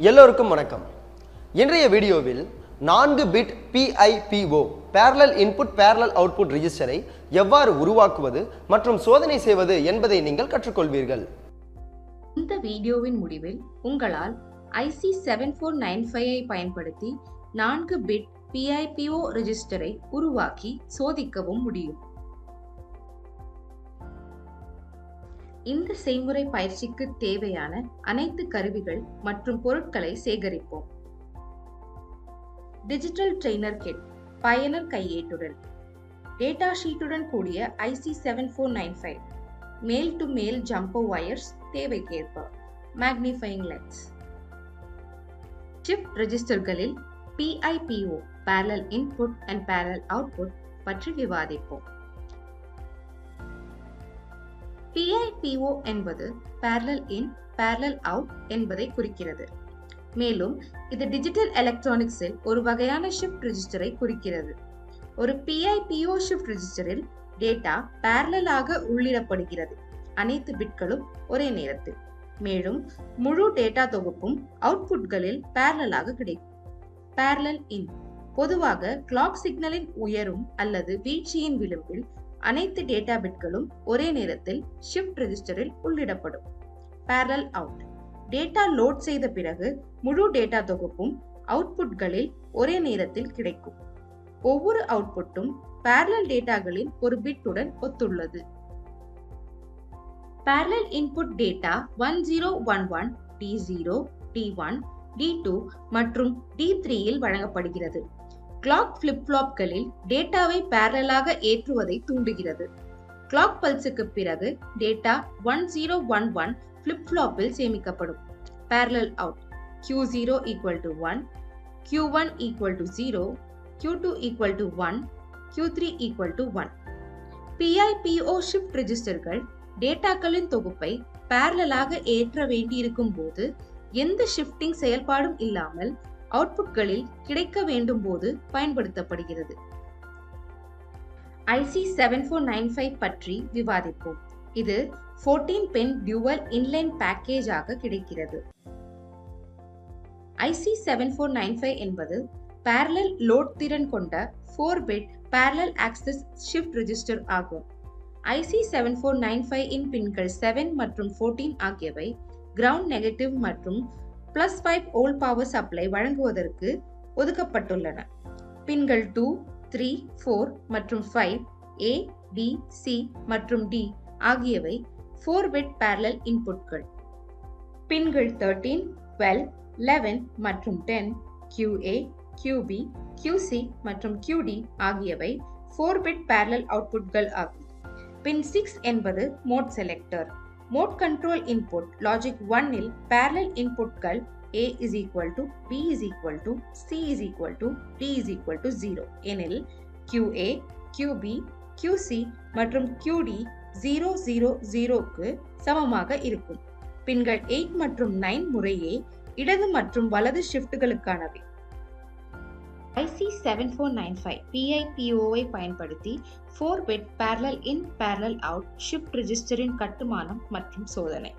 எல்லோருக்கும் வணக்கம். இன்றைய வீடியோவில் 4 bit PIPO parallel input parallel output ரெஜிஸ்டரை எவ்வாறு உருவாக்குவது மற்றும் சோதனை செய்வது என்பதை நீங்கள் கற்றுக்கொள்வீர்கள். இந்த வீடியோவின் முடிவில் உங்களால் IC 7495 ஐ பயன்படுத்தி 4 பிட் PIPO ரெஜிஸ்டரை உருவாக்கி சோதிக்கவும் முடியும். இந்த செய்முறை பயிற்சிக்கு தேவையான அனைத்து கருவிகள் மற்றும் பொருட்களை சேகரிப்போம். டிஜிட்டல் ட்ரெய்னர் கிட் பயனர் கையேட்டுடன், டேட்டா ஷீட்டுடன் கூடிய IC 7495, male to male jumper wires தேவைக்கேற்ப, மேக்னிஃபையிங் லென்ஸ். ஷிஃப்ட் ரெஜிஸ்டர்களில் PIPO parallel input and parallel output பற்றி விவாதிப்போம். PIPO என்பது parallel in parallel out என்பதை குறிக்கிறது. மேலும் இது டிஜிட்டல் எலக்ட்ரானிக்ஸில் ஒரு வகையான ஷிஃப்ட் ரெஜிஸ்டரை குறிக்கிறது. ஒரு PIPO ஷிஃப்ட் ரெஜிஸ்டரில் டேட்டா parallel-ஆக உள்ளிடப்படுகிறது, அனைத்து பிட்களும் ஒரே நேரத்தில். மேலும் முழு டேட்டா தொகுப்பும் அவுட்புட்களில் parallel-ஆக கிடைக்கும். parallel in பொதுவாக கிளாக் சிக்னலின் உயரும் அல்லது வீழ்ச்சியின் விளிம்பில் அனைத்து டேட்டா பிட்களும் ஒரே நேரத்தில் ஷிஃப்ட் ரெஜிஸ்டரில் உள்ளிடப்படும். parallel out டேட்டா லோட் செய்த பிறகு முழு டேட்டா தொகுப்பும் அவுட்புட்களில் ஒரே நேரத்தில் கிடைக்கும். ஒவ்வொரு அவுட்புட்டும் parallel டேட்டாகளின் ஒரு பிட்டுடன் ஒத்துள்ளது. parallel input data 1011 D0, D1, D2 மற்றும் D3 இல் வழங்கப்படுகிறது. கிளாக் ஃபிளிப்-ஃப்ளாப்களில் டேட்டாவை parallel-ஆக ஏற்றுவதை தூண்டுகிறது. கிளாக் பல்ஸுக்கு பிறகு டேட்டா 1011 ஃபிளிப்-ஃப்ளாப்பில் சேமிக்கப்படும். parallel out Q0 = 1, Q1 = 0, Q2 = 1, Q3 = 1. PIPO shift ரெஜிஸ்டர்கள் டேட்டாக்களின் தொகுப்பை parallel-ஆக ஏற்ற வேண்டியிருக்கும் போது எந்த ஷிஃப்டிங் செயல்பாடும் இல்லாமல் அவுட்புட்களில் கிடைக்க வேண்டும் போது பயன்படுத்தப்படுகிறது. IC 7495 பற்றி விவாதிப்போம். இது 14-pin dual inline package ஆக கிடைக்கிறது. IC 7495 என்பது parallel load திறன் கொண்ட 4-bit parallel access shift register ஆகும். IC 7495 இன் பின்கள் 7 மற்றும் 14 ஆகியவை கிரவுண்ட் நெகட்டிவ் மற்றும் +5 வோல்ட் பவர் சப்ளை வழங்குவதற்கு ஒதுக்கப்பட்டுள்ளன. பின்கள் 2, 3, 4 மற்றும் 5 A, B, C மற்றும் D ஆகியவை 4-bit parallel இன்புட்கள். பின்கள் 13, 12, 11 மற்றும் 10 QA, QB, QC மற்றும் QD ஆகியவை 4-bit parallel அவுட்புட்கள் ஆகும். பின் 6 என்பது mode selector. Mode control input logic 1 இல் parallel இன்புட்கள் A = B = C = D = 0 எனில் QA, QB, QC மற்றும் QD 0, 0, 0க்கு சமமாக இருக்கும். பின்கள் 8 மற்றும் 9 முறையே இடது மற்றும் வலது ஷிஃப்ட்களுக்கானவை. IC 7495 PIPO-ஐ பயன்படுத்தி 4-bit parallel in parallel out shift ரெஜிஸ்டரின் கட்டுமானம் மற்றும் சோதனை.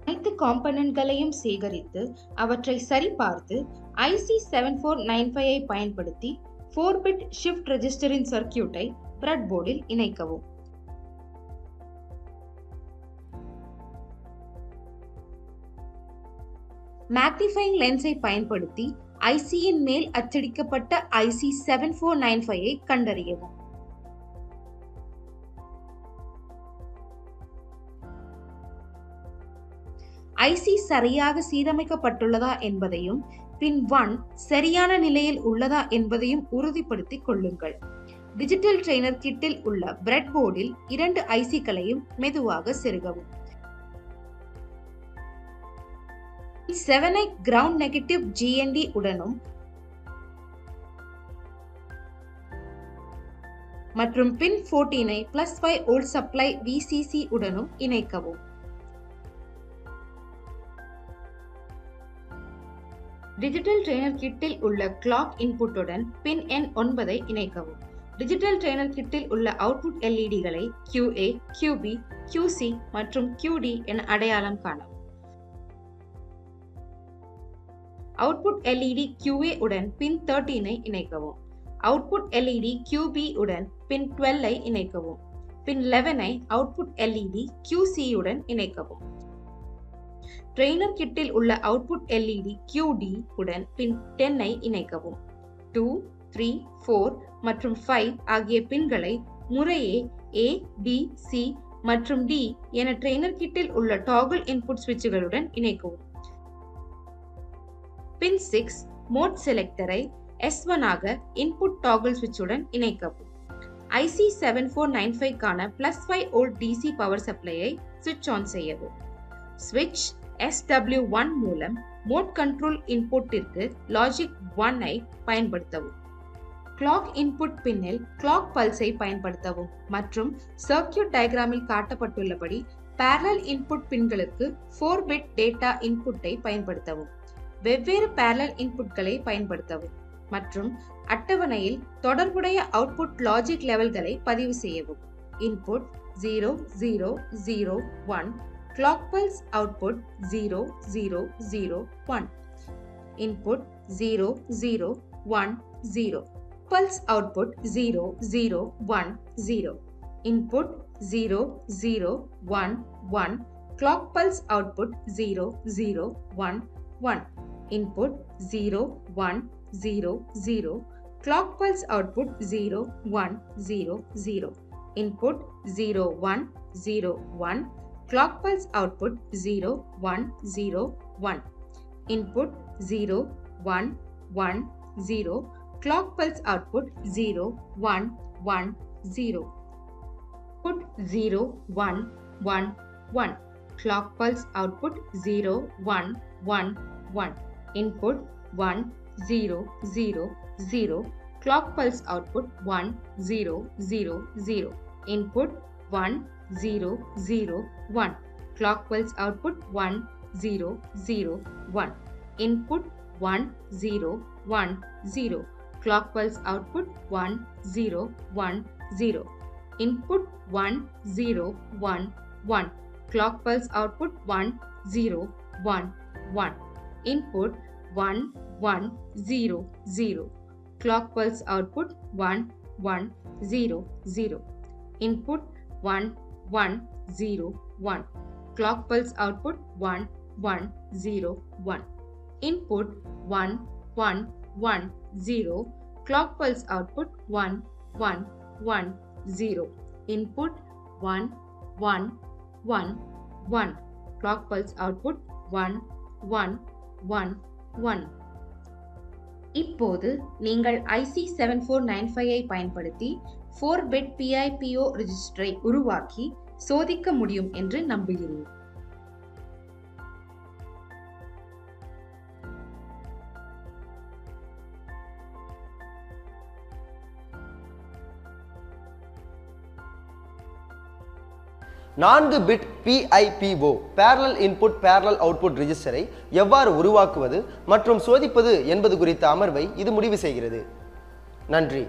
அனைத்து காம்பனன்ட்களையும் சேகரித்து அவற்றை சரிபார்த்து IC 7495 ஐ பயன்படுத்தி 4-bit ஷிஃப்ட் ரெஜிஸ்டரின் சர்க்யூட்டை பிரெட்போர்டில் இணைக்கவும். மேக்னிஃபையிங் லென்ஸை பயன்படுத்தி IC-யின் மேல் அச்சடிக்கப்பட்ட IC 7495 ஐ கண்டறியவும். IC சரியாக சீரமைக்கப்பட்டுள்ளதா என்பதையும் பின் 1 சரியான நிலையில் உள்ளதா என்பதையும் உறுதிப்படுத்திக் கொள்ளுங்கள். டிஜிட்டல் ட்ரெய்னர் கிட்டில் உள்ள பிரெட்போர்டில் 2 IC-களையும் மெதுவாக செருகவும். 7ஐ கிரவுண்ட் நெகட்டிவ் GND உடனும் மற்றும் பின் 14ஐ +5 வோல்ட் சப்ளை VCC உடனும் இணைக்கவும். டிஜிட்டல் ட்ரெய்னர் கிட்டில் உள்ள கிளாக் இன்புட்டுடன் பின் எண் 9ஐ இணைக்கவும். டிஜிட்டல் ட்ரெய்னர் கிட்டில் உள்ள அவுட்புட் எல்இடிகளை QA, QB, QC மற்றும் QD என அடையாளம் காணவும். அவுட்புட் LED QA உடன் பின் 13 ஐ இணைக்கவும். அவுட்புட் LED QB உடன் பின் 12 ஐ இணைக்கவும். பின் 11 ஐ அவுட்புட் LED QC உடன் இணைக்கவும். ட்ரெய்னர் கிட்டில் உள்ள அவுட்புட் LED QD உடன் பின் 10 ஐ இணைக்கவும். 2, 3, 4 மற்றும் 5 ஆகிய பின்களை முறையே A, B, C மற்றும் D என ட்ரெய்னர் கிட்டில் உள்ள டாகிள் இன்புட் சுவிட்சுகளுடன் இணைக்கவும். பின் 6 மோட் செலக்டரை S1 ஆக இன்புட் டாகிள் சுவிட்சுடன் இணைக்கவும். IC 7495 கான +5 வோல்ட் DC பவர் சப்ளையை சுவிட்ச் ஆன் செய்யவும். ஸ்விட்ச் SW1 மூலம் மோட் கண்ட்ரோல் இன்புட்டிற்கு லாஜிக் 1 ஐ பயன்படுத்தவும். கிளாக் இன்புட் பின்னில் கிளாக் பல்ஸை பயன்படுத்தவும் மற்றும் சர்க்யூட் டயக்ராமில் காட்டப்பட்டுள்ளபடி parallel இன்புட் பின்களுக்கு 4-பிட் டேட்டா இன்புட்டை பயன்படுத்தவும். வெவ்வேறு parallel இன்புட்களை பயன்படுத்தவும் மற்றும் அட்டவணையில் தொடர்புடைய அவுட்புட் லாஜிக் லெவல்களை பதிவு செய்யவும். Input 0 0 0 1, clock pulse output 0 0 0 1, input 0 0 1 0, pulse output 0 0 1 0, input 0 0 1 1, clock pulse output 0 0 1 1, input 0 1 0 0, clock pulse output 0 1 0 0, input 0 1 0 1, clock pulse output 0 1 0 1, input 0 1 1 0, clock pulse output 0 1 1 0, put 0 1 1 1, clock pulse output 0 1 1 1, input 1 0 0 0, clock pulse output 1 0 0 0, input 1 0 0 1, clock pulse output 1 0 0 1, input 1 0 1 0, clock pulse output 1 0 1 0, input 1 0 1 1, clock pulse output 1 0 1 1, input 1 1 0 0, clock pulse output 1 1 0 0, input 1 1 0 1, clock pulse output 1 1 0 1, input 1 1 1 0, clock pulse output 1 1 1 0, input 1 1 1 1, clock pulse output 1 1 1 1. இப்போது நீங்கள் IC 7495 ஐ பயன்படுத்தி 4-பிட் PIPO ரெஜிஸ்டரை உருவாக்கி சோதிக்க முடியும் என்று நம்புகிறேன். நான்கு bit PIPO parallel input parallel output ரெஜிஸ்டரை எவ்வாறு உருவாக்குவது மற்றும் சோதிப்பது என்பது குறித்த அமர்வை இது முடிவு செய்கிறது. நன்றி.